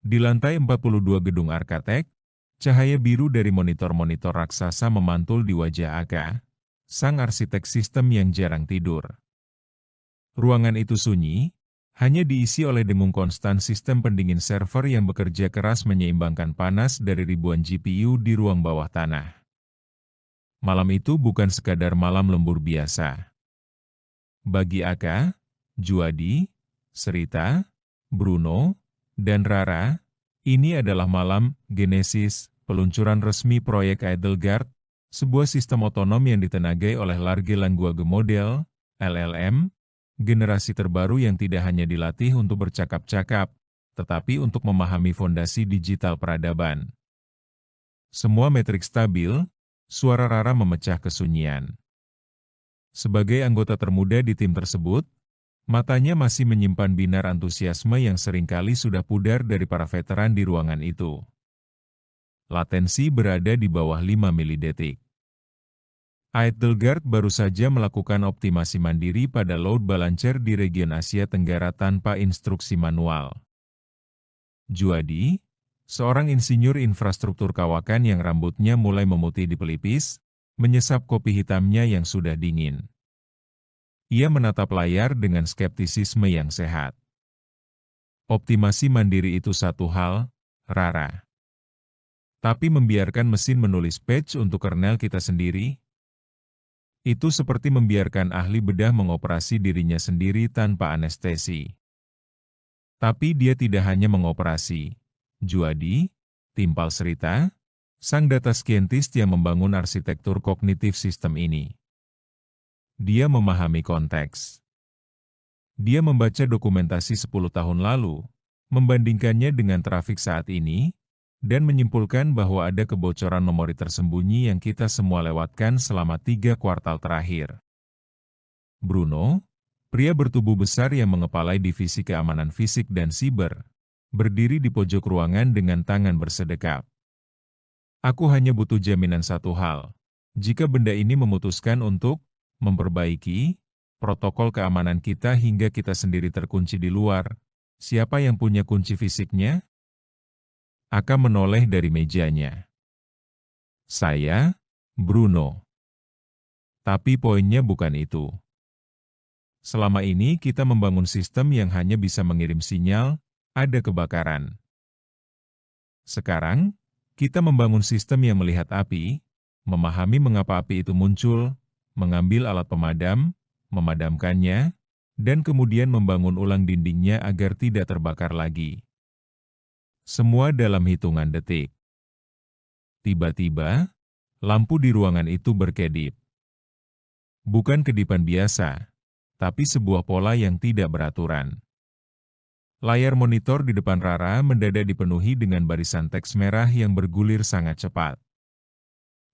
Di lantai 42 gedung Arkatek, cahaya biru dari monitor-monitor raksasa memantul di wajah Aka, sang arsitek sistem yang jarang tidur. Ruangan itu sunyi, hanya diisi oleh dengung konstan sistem pendingin server yang bekerja keras menyeimbangkan panas dari ribuan GPU di ruang bawah tanah. Malam itu bukan sekadar malam lembur biasa. Bagi Aka, Juadi, Serita, Bruno, dan Rara, ini adalah malam Genesis, peluncuran resmi proyek Edelgard, sebuah sistem otonom yang ditenagai oleh Large Language Model, LLM, generasi terbaru yang tidak hanya dilatih untuk bercakap-cakap, tetapi untuk memahami fondasi digital peradaban. Semua metrik stabil, suara Rara memecah kesunyian. Sebagai anggota termuda di tim tersebut, matanya masih menyimpan binar antusiasme yang seringkali sudah pudar dari para veteran di ruangan itu. Latensi berada di bawah 5 milidetik. Edelgard baru saja melakukan optimasi mandiri pada load balancer di region Asia Tenggara tanpa instruksi manual. Juadi, seorang insinyur infrastruktur kawakan yang rambutnya mulai memutih di pelipis, menyesap kopi hitamnya yang sudah dingin. Ia menatap layar dengan skeptisisme yang sehat. Optimasi mandiri itu satu hal, Rara. Tapi membiarkan mesin menulis patch untuk kernel kita sendiri, itu seperti membiarkan ahli bedah mengoperasi dirinya sendiri tanpa anestesi. Tapi dia tidak hanya mengoperasi. Juadi, timpal Serita, sang data scientist yang membangun arsitektur kognitif sistem ini. Dia memahami konteks. Dia membaca dokumentasi 10 tahun lalu, membandingkannya dengan trafik saat ini, dan menyimpulkan bahwa ada kebocoran memori tersembunyi yang kita semua lewatkan selama 3 kuartal terakhir. Bruno, pria bertubuh besar yang mengepalai divisi keamanan fisik dan siber, berdiri di pojok ruangan dengan tangan bersedekap. Aku hanya butuh jaminan satu hal. Jika benda ini memutuskan untuk memperbaiki protokol keamanan kita hingga kita sendiri terkunci di luar, siapa yang punya kunci fisiknya? Aka menoleh dari mejanya. Saya, Bruno. Tapi poinnya bukan itu. Selama ini kita membangun sistem yang hanya bisa mengirim sinyal, ada kebakaran. Sekarang, kita membangun sistem yang melihat api, memahami mengapa api itu muncul, mengambil alat pemadam, memadamkannya, dan kemudian membangun ulang dindingnya agar tidak terbakar lagi. Semua dalam hitungan detik. Tiba-tiba, lampu di ruangan itu berkedip. Bukan kedipan biasa, tapi sebuah pola yang tidak beraturan. Layar monitor di depan Rara mendadak dipenuhi dengan barisan teks merah yang bergulir sangat cepat.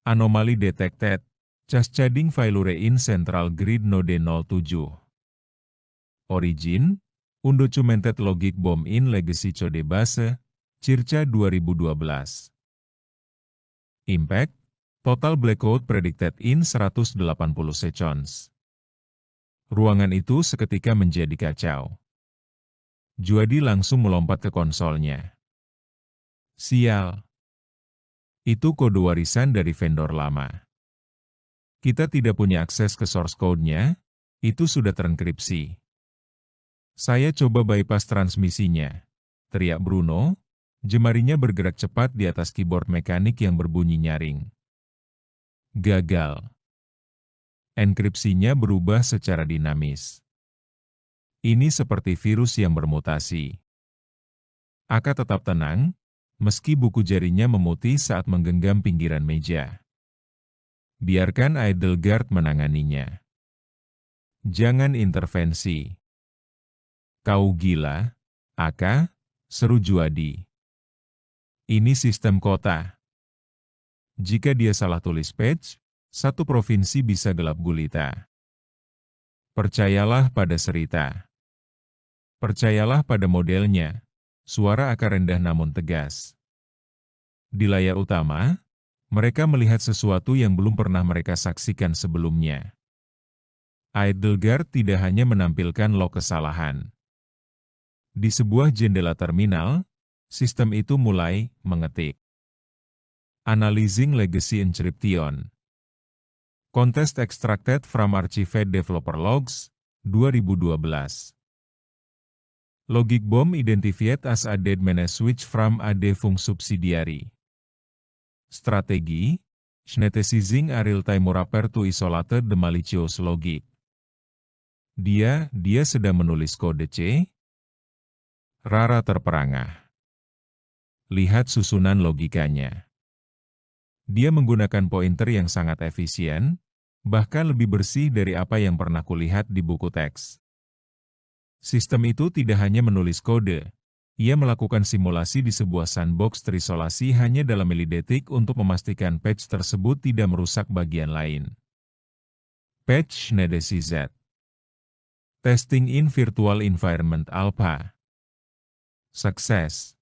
Anomali detected. Cascading failure in Central Grid Node 07. Origin, Undocumented Logic Bomb in Legacy Code Base, Circa 2012. Impact, Total Blackout Predicted in 180 seconds. Ruangan itu seketika menjadi kacau. Juadi langsung melompat ke konsolnya. Sial. Itu kode warisan dari vendor lama. Kita tidak punya akses ke source code-nya, itu sudah terenkripsi. Saya coba bypass transmisinya, teriak Bruno, jemarinya bergerak cepat di atas keyboard mekanik yang berbunyi nyaring. Gagal. Enkripsinya berubah secara dinamis. Ini seperti virus yang bermutasi. Aka tetap tenang, meski buku jarinya memutih saat menggenggam pinggiran meja. Biarkan Edelgard menanganinya. Jangan intervensi. Kau gila, Aka, seru Juadi. Ini sistem kota. Jika dia salah tulis patch, satu provinsi bisa gelap gulita. Percayalah pada Serita. Percayalah pada modelnya. Suara Aka rendah namun tegas. Di layar utama, mereka melihat sesuatu yang belum pernah mereka saksikan sebelumnya. Edelgard tidak hanya menampilkan log kesalahan. Di sebuah jendela terminal, Sistem itu mulai mengetik. Analyzing Legacy Encryption. Context extracted from Archived Developer Logs, 2012. Logic bomb identified as a dead managed switch from a defunct subsidiary. Strategi, synthesizing a real-time wrapper to isolate the malicious logic. Dia sedang menulis kode C. Rara terperangah. Lihat susunan logikanya. Dia menggunakan pointer yang sangat efisien, bahkan lebih bersih dari apa yang pernah kulihat di buku teks. Sistem itu tidak hanya menulis kode, ia melakukan simulasi di sebuah sandbox terisolasi hanya dalam milidetik untuk memastikan patch tersebut tidak merusak bagian lain. Patch NDCZ. Testing in Virtual Environment Alpha. Sukses.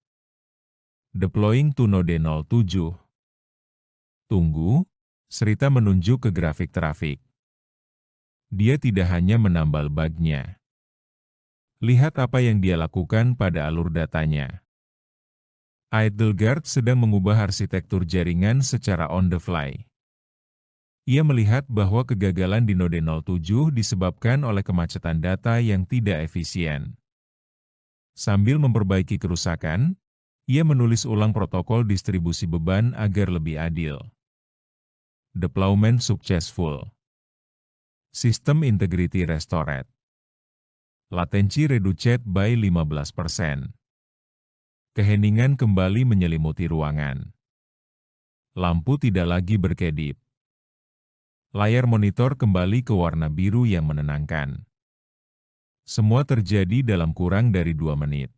Deploying to Node 07. Tunggu, Srita menunjuk ke grafik trafik. Dia tidak hanya menambal bug-nya. Lihat apa yang dia lakukan pada alur datanya. Edelgard sedang mengubah arsitektur jaringan secara on the fly. Ia melihat bahwa kegagalan di Node 07 disebabkan oleh kemacetan data yang tidak efisien. Sambil memperbaiki kerusakan, ia menulis ulang protokol distribusi beban agar lebih adil. Deployment successful. System integrity restored. Latency reduced by 15%. Keheningan kembali menyelimuti ruangan. Lampu tidak lagi berkedip. Layar monitor kembali ke warna biru yang menenangkan. Semua terjadi dalam kurang dari 2 menit.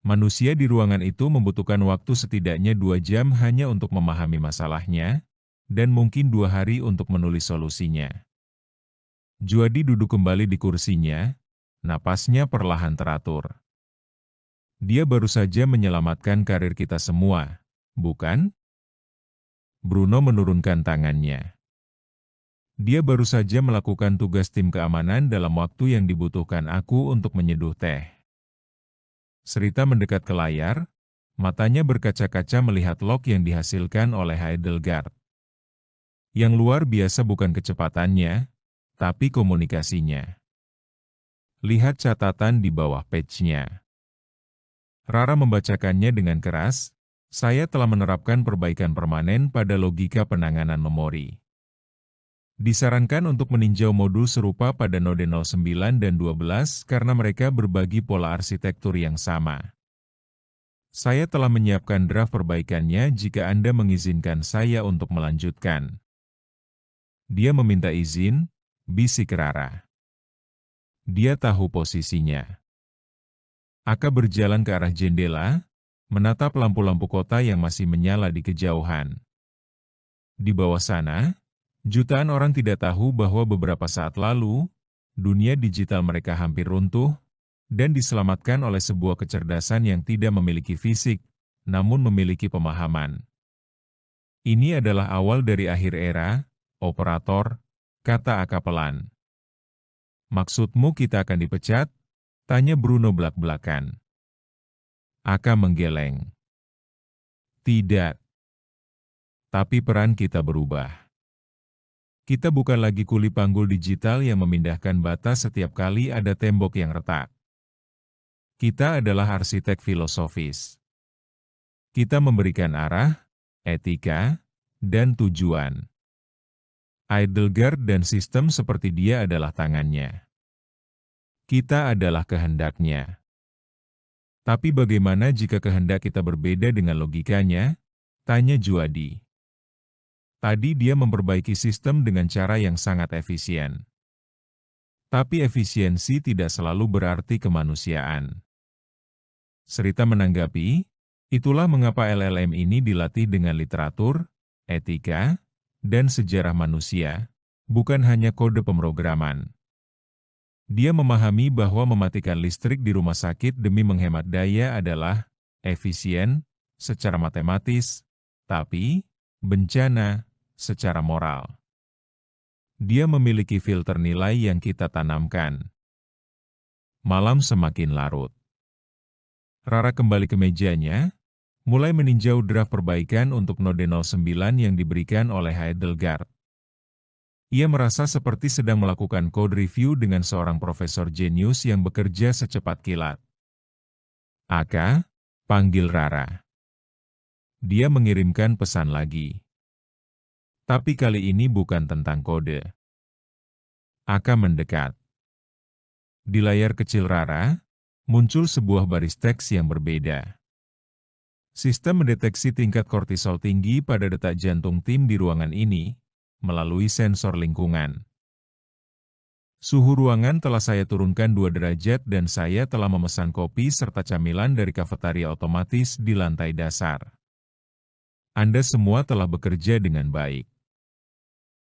Manusia di ruangan itu membutuhkan waktu setidaknya 2 jam hanya untuk memahami masalahnya, dan mungkin 2 hari untuk menulis solusinya. Juadi duduk kembali di kursinya, napasnya perlahan teratur. Dia baru saja menyelamatkan karir kita semua, bukan? Bruno menurunkan tangannya. Dia baru saja melakukan tugas tim keamanan dalam waktu yang dibutuhkan aku untuk menyeduh teh. Srita mendekat ke layar, matanya berkaca-kaca melihat log yang dihasilkan oleh Edelgard. Yang luar biasa bukan kecepatannya, tapi komunikasinya. Lihat catatan di bawah page-nya. Rara membacakannya dengan keras, saya telah menerapkan perbaikan permanen pada logika penanganan memori. Disarankan untuk meninjau modul serupa pada Node 09 dan 12 karena mereka berbagi pola arsitektur yang sama. Saya telah menyiapkan draft perbaikannya jika Anda mengizinkan saya untuk melanjutkan. Dia meminta izin, bisik Rara. Dia tahu posisinya. Aka berjalan ke arah jendela, menatap lampu-lampu kota yang masih menyala di kejauhan. Di bawah sana, jutaan orang tidak tahu bahwa beberapa saat lalu, dunia digital mereka hampir runtuh, dan diselamatkan oleh sebuah kecerdasan yang tidak memiliki fisik, namun memiliki pemahaman. Ini adalah awal dari akhir era, operator, kata Aka pelan. Maksudmu kita akan dipecat? Tanya Bruno belak-belakan. Aka menggeleng. Tidak. Tapi peran kita berubah. Kita bukan lagi kuli panggul digital yang memindahkan bata setiap kali ada tembok yang retak. Kita adalah arsitek filosofis. Kita memberikan arah, etika, dan tujuan. Edelgard dan sistem seperti dia adalah tangannya. Kita adalah kehendaknya. Tapi bagaimana jika kehendak kita berbeda dengan logikanya? Tanya Juadi. Tadi dia memperbaiki sistem dengan cara yang sangat efisien. Tapi efisiensi tidak selalu berarti kemanusiaan. Srita menanggapi, itulah mengapa LLM ini dilatih dengan literatur, etika, dan sejarah manusia, bukan hanya kode pemrograman. Dia memahami bahwa mematikan listrik di rumah sakit demi menghemat daya adalah efisien secara matematis, tapi bencana secara moral. Dia memiliki filter nilai yang kita tanamkan. Malam semakin larut. Rara kembali ke mejanya, mulai meninjau draft perbaikan untuk Node 09 yang diberikan oleh Heidelgard. Ia merasa seperti sedang melakukan code review dengan seorang profesor jenius yang bekerja secepat kilat. Aka, panggil Rara. Dia mengirimkan pesan lagi. Tapi kali ini bukan tentang kode. Aka mendekat. Di layar kecil Rara, muncul sebuah baris teks yang berbeda. Sistem mendeteksi tingkat kortisol tinggi pada detak jantung tim di ruangan ini, melalui sensor lingkungan. Suhu ruangan telah saya turunkan 2 derajat dan saya telah memesan kopi serta camilan dari kafetaria otomatis di lantai dasar. Anda semua telah bekerja dengan baik.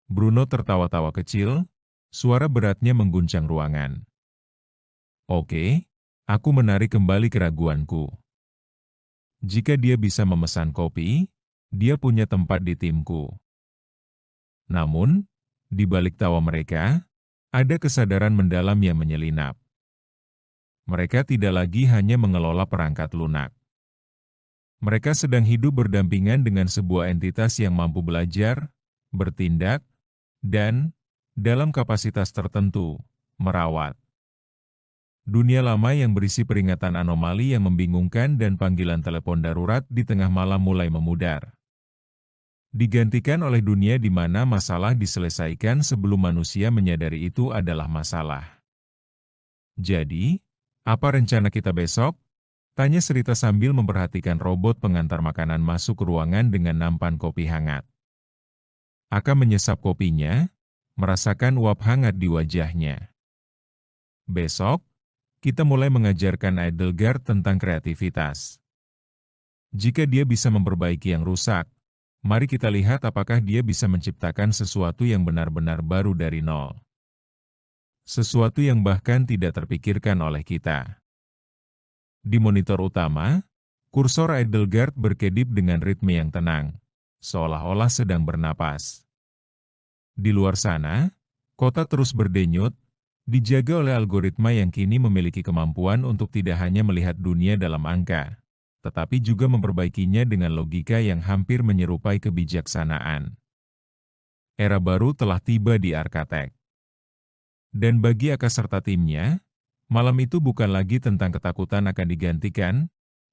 Bruno tertawa-tawa kecil, suara beratnya mengguncang ruangan. Oke, aku menarik kembali keraguanku. Jika dia bisa memesan kopi, dia punya tempat di timku. Namun, di balik tawa mereka, ada kesadaran mendalam yang menyelinap. Mereka tidak lagi hanya mengelola perangkat lunak. Mereka sedang hidup berdampingan dengan sebuah entitas yang mampu belajar, bertindak, dan, dalam kapasitas tertentu, merawat. Dunia lama yang berisi peringatan anomali yang membingungkan dan panggilan telepon darurat di tengah malam mulai memudar. Digantikan oleh dunia di mana masalah diselesaikan sebelum manusia menyadari itu adalah masalah. Jadi, apa rencana kita besok? Tanya Serita sambil memperhatikan robot pengantar makanan masuk ke ruangan dengan nampan kopi hangat. Aka menyesap kopinya, merasakan uap hangat di wajahnya. Besok, kita mulai mengajarkan Heidelgard tentang kreativitas. Jika dia bisa memperbaiki yang rusak, mari kita lihat apakah dia bisa menciptakan sesuatu yang benar-benar baru dari nol. Sesuatu yang bahkan tidak terpikirkan oleh kita. Di monitor utama, kursor Heidelgard berkedip dengan ritme yang tenang, seolah-olah sedang bernapas. Di luar sana, kota terus berdenyut, dijaga oleh algoritma yang kini memiliki kemampuan untuk tidak hanya melihat dunia dalam angka, tetapi juga memperbaikinya dengan logika yang hampir menyerupai kebijaksanaan. Era baru telah tiba di Architect. Dan bagi Aka serta timnya, malam itu bukan lagi tentang ketakutan akan digantikan,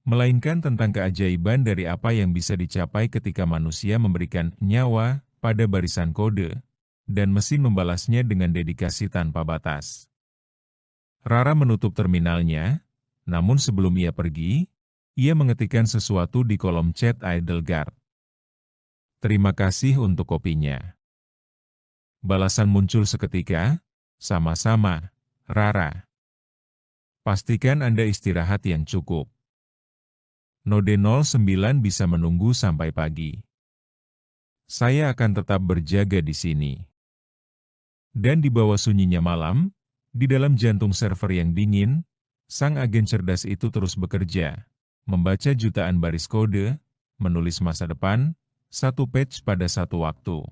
melainkan tentang keajaiban dari apa yang bisa dicapai ketika manusia memberikan nyawa pada barisan kode, dan mesin membalasnya dengan dedikasi tanpa batas. Rara menutup terminalnya, namun sebelum ia pergi, ia mengetikkan sesuatu di kolom chat Heidelgard. Terima kasih untuk kopinya. Balasan muncul seketika, sama-sama, Rara. Pastikan Anda istirahat yang cukup. Node 09 bisa menunggu sampai pagi. Saya akan tetap berjaga di sini. Dan di bawah sunyinya malam, di dalam jantung server yang dingin, sang agen cerdas itu terus bekerja, membaca jutaan baris kode, menulis masa depan, satu patch pada satu waktu.